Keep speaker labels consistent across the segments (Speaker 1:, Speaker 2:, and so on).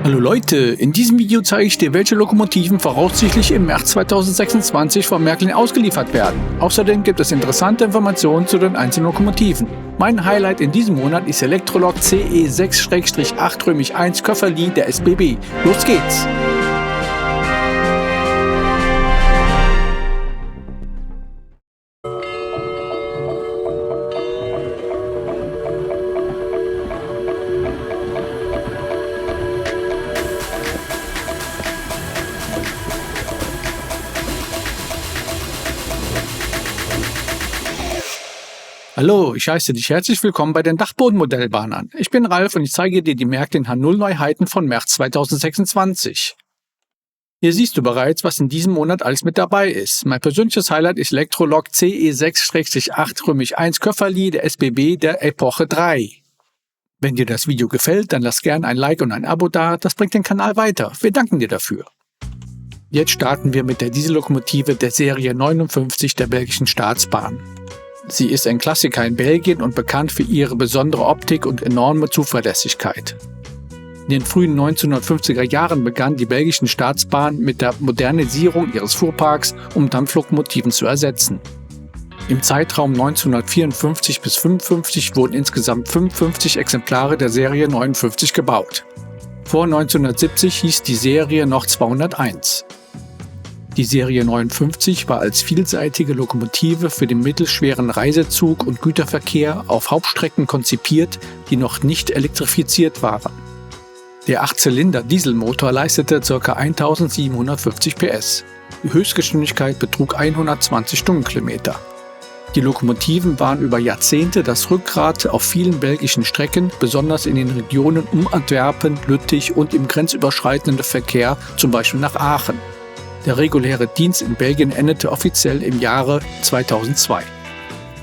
Speaker 1: Hallo Leute, in diesem Video zeige ich dir, welche Lokomotiven voraussichtlich im März 2026 von Märklin ausgeliefert werden. Außerdem gibt es interessante Informationen zu den einzelnen Lokomotiven. Mein Highlight in diesem Monat ist Electrolog CE6-8 Köfferli der SBB. Los geht's! Hallo, ich heiße dich herzlich willkommen bei den Dachbodenmodellbahnern. Ich bin Ralf und ich zeige dir die Märklin H0 Neuheiten von März 2026. Hier siehst du bereits, was in diesem Monat alles mit dabei ist. Mein persönliches Highlight ist Electrolog CE6-8 Köfferli der SBB der Epoche 3. Wenn dir das Video gefällt, dann lass gerne ein Like und ein Abo da, das bringt den Kanal weiter. Wir danken dir dafür. Jetzt starten wir mit der Diesellokomotive der Serie 59 der belgischen Staatsbahn. Sie ist ein Klassiker in Belgien und bekannt für ihre besondere Optik und enorme Zuverlässigkeit. In den frühen 1950er Jahren begann die belgische Staatsbahn mit der Modernisierung ihres Fuhrparks, um Dampflokomotiven zu ersetzen. Im Zeitraum 1954 bis 1955 wurden insgesamt 55 Exemplare der Serie 59 gebaut. Vor 1970 hieß die Serie noch 201. Die Serie 59 war als vielseitige Lokomotive für den mittelschweren Reisezug- und Güterverkehr auf Hauptstrecken konzipiert, die noch nicht elektrifiziert waren. Der 8-Zylinder-Dieselmotor leistete ca. 1750 PS. Die Höchstgeschwindigkeit betrug 120 Stundenkilometer. Die Lokomotiven waren über Jahrzehnte das Rückgrat auf vielen belgischen Strecken, besonders in den Regionen um Antwerpen, Lüttich und im grenzüberschreitenden Verkehr, zum Beispiel nach Aachen. Der reguläre Dienst in Belgien endete offiziell im Jahre 2002.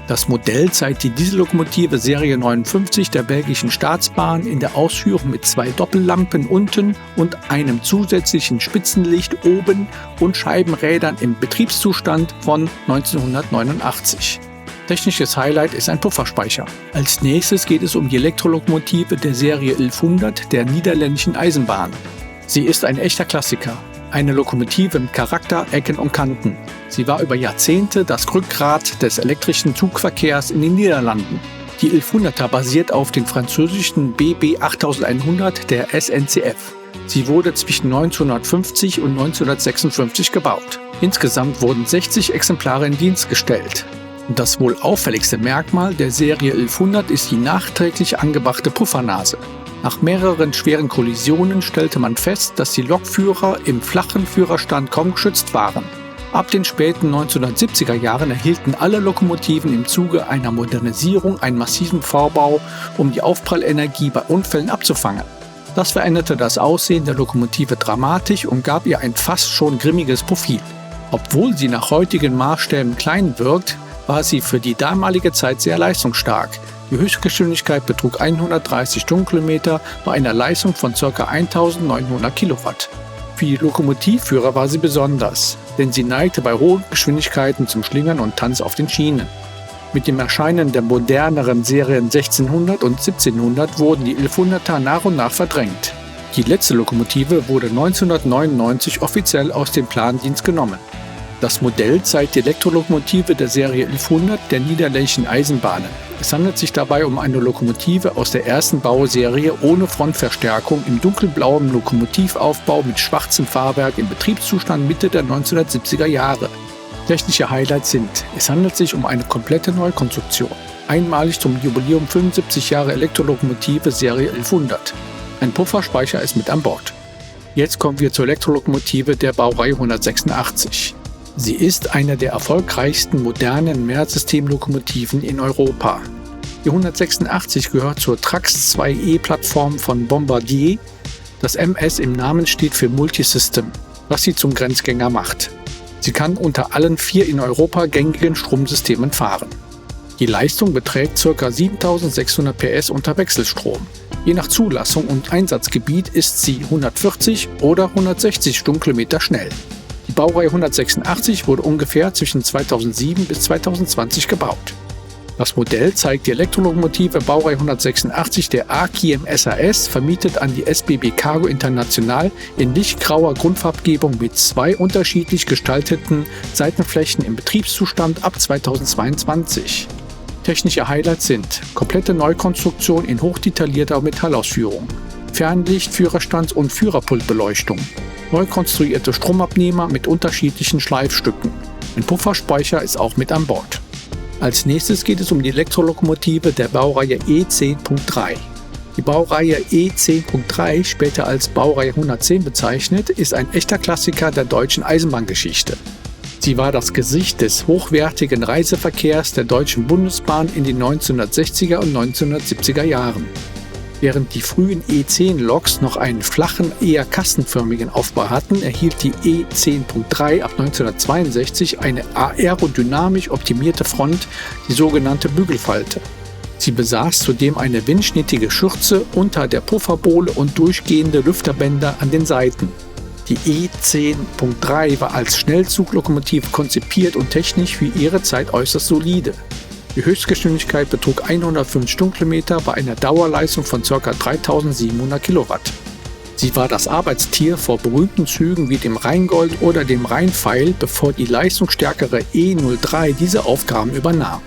Speaker 1: Das Modell zeigt die Diesellokomotive Serie 59 der belgischen Staatsbahn in der Ausführung mit 2 Doppellampen unten und einem zusätzlichen Spitzenlicht oben und Scheibenrädern im Betriebszustand von 1989. Technisches Highlight ist ein Pufferspeicher. Als nächstes geht es um die Elektrolokomotive der Serie 1100 der niederländischen Eisenbahn. Sie ist ein echter Klassiker. Eine Lokomotive mit Charakter, Ecken und Kanten. Sie war über Jahrzehnte das Rückgrat des elektrischen Zugverkehrs in den Niederlanden. Die 1100er basiert auf den französischen BB 8100 der SNCF. Sie wurde zwischen 1950 und 1956 gebaut. Insgesamt wurden 60 Exemplare in Dienst gestellt. Das wohl auffälligste Merkmal der Serie 1100 ist die nachträglich angebrachte Puffernase. Nach mehreren schweren Kollisionen stellte man fest, dass die Lokführer im flachen Führerstand kaum geschützt waren. Ab den späten 1970er Jahren erhielten alle Lokomotiven im Zuge einer Modernisierung einen massiven Vorbau, um die Aufprallenergie bei Unfällen abzufangen. Das veränderte das Aussehen der Lokomotive dramatisch und gab ihr ein fast schon grimmiges Profil. Obwohl sie nach heutigen Maßstäben klein wirkt, war sie für die damalige Zeit sehr leistungsstark. Die Höchstgeschwindigkeit betrug 130 Stundenkilometer bei einer Leistung von ca. 1900 Kilowatt. Für die Lokomotivführer war sie besonders, denn sie neigte bei hohen Geschwindigkeiten zum Schlingern und Tanz auf den Schienen. Mit dem Erscheinen der moderneren Serien 1600 und 1700 wurden die 1100er nach und nach verdrängt. Die letzte Lokomotive wurde 1999 offiziell aus dem Plandienst genommen. Das Modell zeigt die Elektrolokomotive der Serie 1100 der niederländischen Eisenbahnen. Es handelt sich dabei um eine Lokomotive aus der ersten Bauserie ohne Frontverstärkung im dunkelblauen Lokomotivaufbau mit schwarzem Fahrwerk im Betriebszustand Mitte der 1970er Jahre. Technische Highlights sind: Es handelt sich um eine komplette Neukonstruktion. Einmalig zum Jubiläum 75 Jahre Elektrolokomotive Serie 1100. Ein Pufferspeicher ist mit an Bord. Jetzt kommen wir zur Elektrolokomotive der Baureihe 186. Sie ist eine der erfolgreichsten modernen Mehrsystemlokomotiven in Europa. Die 186 gehört zur Trax 2E-Plattform von Bombardier. Das MS im Namen steht für Multisystem, was sie zum Grenzgänger macht. Sie kann unter allen 4 in Europa gängigen Stromsystemen fahren. Die Leistung beträgt ca. 7600 PS unter Wechselstrom. Je nach Zulassung und Einsatzgebiet ist sie 140 oder 160 Stundenkilometer schnell. Die Baureihe 186 wurde ungefähr zwischen 2007 bis 2020 gebaut. Das Modell zeigt die Elektrolokomotive Baureihe 186 der AKIM SAS, vermietet an die SBB Cargo International in lichtgrauer Grundfarbgebung mit 2 unterschiedlich gestalteten Seitenflächen im Betriebszustand ab 2022. Technische Highlights sind komplette Neukonstruktion in hochdetaillierter Metallausführung, Fernlicht, Führerstands- und Führerpultbeleuchtung, neu konstruierte Stromabnehmer mit unterschiedlichen Schleifstücken. Ein Pufferspeicher ist auch mit an Bord. Als nächstes geht es um die Elektrolokomotive der Baureihe E10.3. Die Baureihe E10.3, später als Baureihe 110 bezeichnet, ist ein echter Klassiker der deutschen Eisenbahngeschichte. Sie war das Gesicht des hochwertigen Reiseverkehrs der Deutschen Bundesbahn in den 1960er und 1970er Jahren. Während die frühen E10-Loks noch einen flachen, eher kastenförmigen Aufbau hatten, erhielt die E10.3 ab 1962 eine aerodynamisch optimierte Front, die sogenannte Bügelfalte. Sie besaß zudem eine windschnittige Schürze unter der Pufferbohle und durchgehende Lüfterbänder an den Seiten. Die E10.3 war als Schnellzuglokomotive konzipiert und technisch für ihre Zeit äußerst solide. Die Höchstgeschwindigkeit betrug 105 Stundenkilometer bei einer Dauerleistung von ca. 3700 Kilowatt. Sie war das Arbeitstier vor berühmten Zügen wie dem Rheingold oder dem Rheinpfeil, bevor die leistungsstärkere E03 diese Aufgaben übernahm.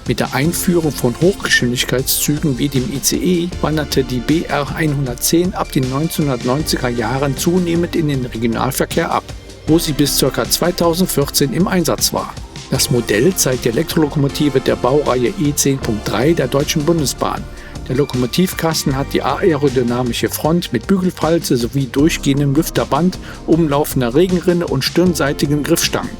Speaker 1: Mit der Einführung von Hochgeschwindigkeitszügen wie dem ICE wanderte die BR 110 ab den 1990er Jahren zunehmend in den Regionalverkehr ab, wo sie bis ca. 2014 im Einsatz war. Das Modell zeigt die Elektrolokomotive der Baureihe E10.3 der Deutschen Bundesbahn. Der Lokomotivkasten hat die aerodynamische Front mit Bügelfalte sowie durchgehendem Lüfterband, umlaufender Regenrinne und stirnseitigem Griffstangen.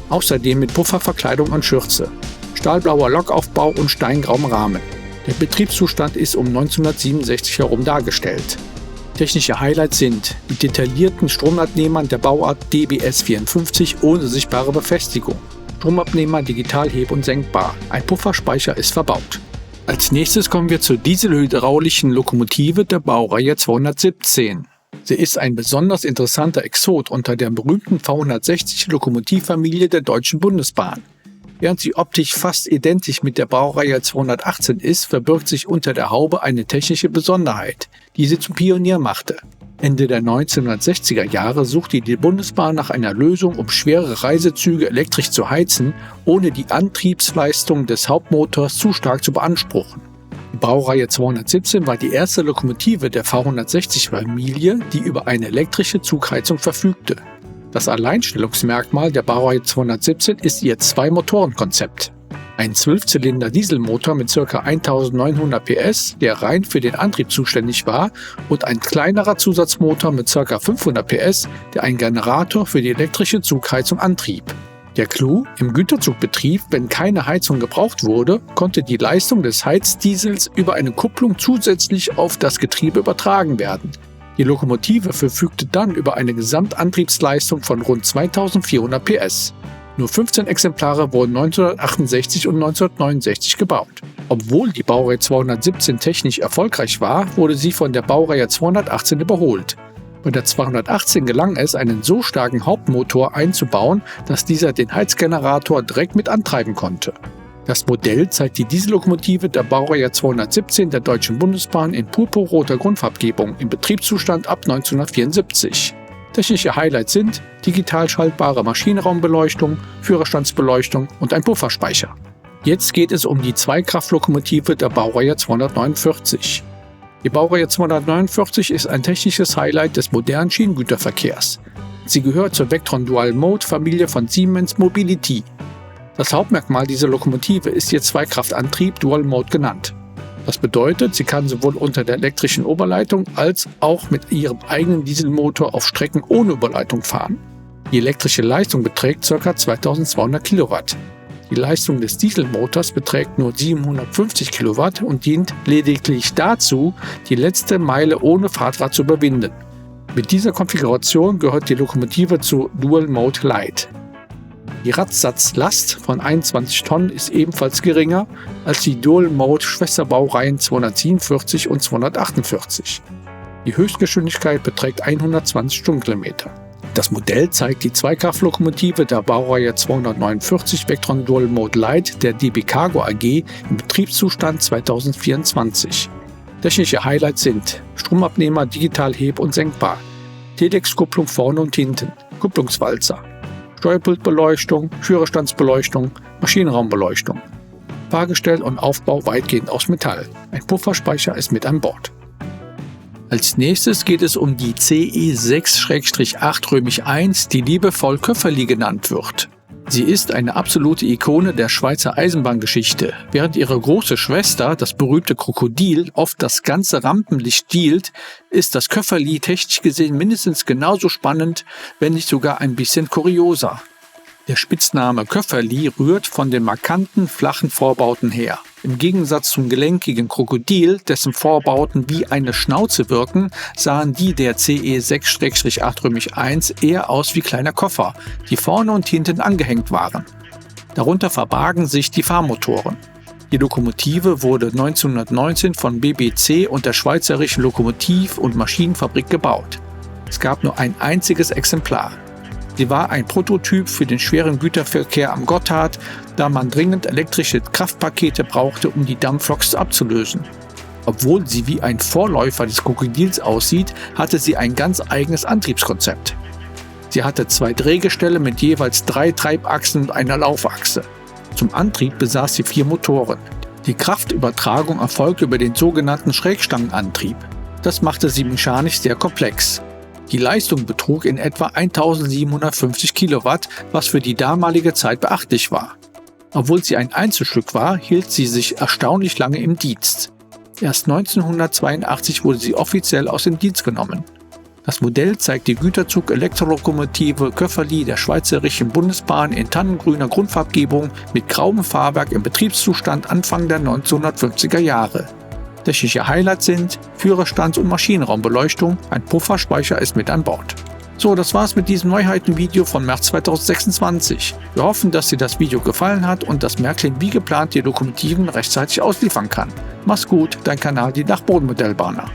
Speaker 1: Außerdem mit Pufferverkleidung und Schürze, stahlblauer Lokaufbau und steingrauem Rahmen. Der Betriebszustand ist um 1967 herum dargestellt. Technische Highlights sind die detaillierten Stromabnehmern der Bauart DBS 54 ohne sichtbare Befestigung. Stromabnehmer digital heb- und senkbar. Ein Pufferspeicher ist verbaut. Als nächstes kommen wir zur dieselhydraulischen Lokomotive der Baureihe 217. Sie ist ein besonders interessanter Exot unter der berühmten V160-Lokomotivfamilie der Deutschen Bundesbahn. Während sie optisch fast identisch mit der Baureihe 218 ist, verbirgt sich unter der Haube eine technische Besonderheit, die sie zum Pionier machte. Ende der 1960er Jahre suchte die Bundesbahn nach einer Lösung, um schwere Reisezüge elektrisch zu heizen, ohne die Antriebsleistung des Hauptmotors zu stark zu beanspruchen. Die Baureihe 217 war die erste Lokomotive der V160-Familie, die über eine elektrische Zugheizung verfügte. Das Alleinstellungsmerkmal der Baureihe 217 ist ihr Zwei-Motoren-Konzept. Ein 12-Zylinder-Dieselmotor mit ca. 1900 PS, der rein für den Antrieb zuständig war, und ein kleinerer Zusatzmotor mit ca. 500 PS, der einen Generator für die elektrische Zugheizung antrieb. Der Clou: im Güterzugbetrieb, wenn keine Heizung gebraucht wurde, konnte die Leistung des Heizdiesels über eine Kupplung zusätzlich auf das Getriebe übertragen werden. Die Lokomotive verfügte dann über eine Gesamtantriebsleistung von rund 2400 PS. Nur 15 Exemplare wurden 1968 und 1969 gebaut. Obwohl die Baureihe 217 technisch erfolgreich war, wurde sie von der Baureihe 218 überholt. Bei der 218 gelang es, einen so starken Hauptmotor einzubauen, dass dieser den Heizgenerator direkt mit antreiben konnte. Das Modell zeigt die Diesellokomotive der Baureihe 217 der Deutschen Bundesbahn in purpurroter Grundfarbgebung im Betriebszustand ab 1974. Technische Highlights sind digital schaltbare Maschinenraumbeleuchtung, Führerstandsbeleuchtung und ein Pufferspeicher. Jetzt geht es um die Zweikraftlokomotive der Baureihe 249. Die Baureihe 249 ist ein technisches Highlight des modernen Schienengüterverkehrs. Sie gehört zur Vectron Dual Mode Familie von Siemens Mobility. Das Hauptmerkmal dieser Lokomotive ist ihr Zweikraftantrieb Dual Mode genannt. Das bedeutet, sie kann sowohl unter der elektrischen Oberleitung als auch mit ihrem eigenen Dieselmotor auf Strecken ohne Oberleitung fahren. Die elektrische Leistung beträgt ca. 2200 Kilowatt. Die Leistung des Dieselmotors beträgt nur 750 Kilowatt und dient lediglich dazu, die letzte Meile ohne Fahrrad zu überwinden. Mit dieser Konfiguration gehört die Lokomotive zu Dual Mode Light. Die Radsatzlast von 21 Tonnen ist ebenfalls geringer als die Dual-Mode-Schwesterbaureihen 247 und 248. Die Höchstgeschwindigkeit beträgt 120 Stundenkilometer. Das Modell zeigt die Zweikraftlokomotive der Baureihe 249 Vectron Dual Mode Light der DB Cargo AG im Betriebszustand 2024. Technische Highlights sind Stromabnehmer digital heb- und senkbar, Telex-Kupplung vorne und hinten, Kupplungswalzer, Steuerpultbeleuchtung, Führerstandsbeleuchtung, Maschinenraumbeleuchtung. Fahrgestell und Aufbau weitgehend aus Metall. Ein Pufferspeicher ist mit an Bord. Als nächstes geht es um die CE6-8-1, die liebevoll Köfferli genannt wird. Sie ist eine absolute Ikone der Schweizer Eisenbahngeschichte. Während ihre große Schwester, das berühmte Krokodil, oft das ganze Rampenlicht stiehlt, ist das Köfferli technisch gesehen mindestens genauso spannend, wenn nicht sogar ein bisschen kurioser. Der Spitzname Köfferli rührt von den markanten, flachen Vorbauten her. Im Gegensatz zum gelenkigen Krokodil, dessen Vorbauten wie eine Schnauze wirken, sahen die der CE6-8-1 eher aus wie kleine Koffer, die vorne und hinten angehängt waren. Darunter verbargen sich die Fahrmotoren. Die Lokomotive wurde 1919 von BBC und der Schweizerischen Lokomotiv- und Maschinenfabrik gebaut. Es gab nur ein einziges Exemplar. Sie war ein Prototyp für den schweren Güterverkehr am Gotthard, da man dringend elektrische Kraftpakete brauchte, um die Dampfloks abzulösen. Obwohl sie wie ein Vorläufer des Krokodils aussieht, hatte sie ein ganz eigenes Antriebskonzept. Sie hatte 2 Drehgestelle mit jeweils 3 Treibachsen und einer Laufachse. Zum Antrieb besaß sie 4 Motoren. Die Kraftübertragung erfolgte über den sogenannten Schrägstangenantrieb. Das machte sie mechanisch sehr komplex. Die Leistung betrug in etwa 1750 Kilowatt, was für die damalige Zeit beachtlich war. Obwohl sie ein Einzelstück war, hielt sie sich erstaunlich lange im Dienst. Erst 1982 wurde sie offiziell aus dem Dienst genommen. Das Modell zeigt die Güterzug-Elektrolokomotive Köfferli der Schweizerischen Bundesbahn in tannengrüner Grundfarbgebung mit grauem Fahrwerk im Betriebszustand Anfang der 1950er Jahre. Technische Highlights sind Führerstands- und Maschinenraumbeleuchtung, ein Pufferspeicher ist mit an Bord. So, das war's mit diesem Neuheitenvideo von März 2026. Wir hoffen, dass dir das Video gefallen hat und dass Märklin wie geplant die Lokomotiven rechtzeitig ausliefern kann. Mach's gut, dein Kanal die Dachbodenmodellbahner.